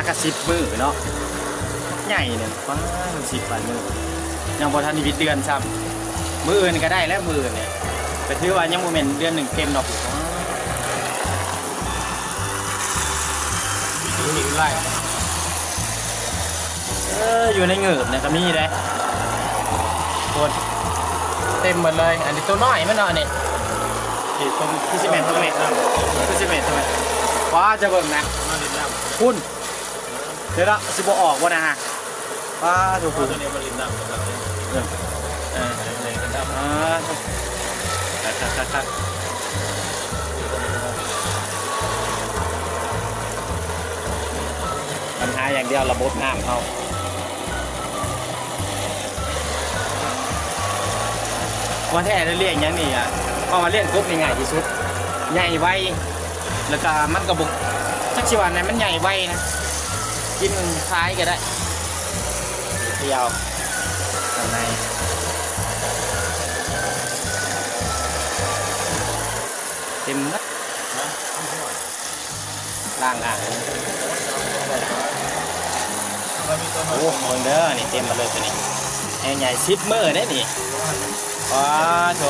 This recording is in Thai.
ากระ10 มื้อเนาะใหญ่เนี่ยป้า10 ปลายมื้อยังบ่ทันได้เดือนซ้ำมื้ออื่นก็ได้แล้วมื้อเนี่ยแต่ถือว่ายังบ่แม่นเดือนหนึ่งเต็มดอกอยู่ไร่อยู่ในเหงือบเนี่ยก็มีเลยโคตรเต็มหมดเลยอันนี้ตัวน้อยมันเนาะอันนี้ตัวคือสิเมนตัวเล็กคือสิเมนตัวเล็กว้าจะเบิ่งนะคุณเดี๋ยวละสิบออกวะนะฮะว้าถูกคุณตัวนี้มาลินดำครับเลยกันดำคัดปัญหาอย่างเดียวระบบน้ำเขาว่าแท้เรียกอย่างนี้อ่ะเอามาเลี้ยงกบง่ายที่สุดใหญ่ไวแล้วก็มันกระบุกชักชิวันนั้นมันใหญ่ไวนะกินคล้ายก็ได้เที่ยวข้างในเต็มนะล่างอ่างโอ้โหเด้อนี่เต็มมาเลยตัวนี้ใหญ่10 มื้อได้นี่ว้าโถ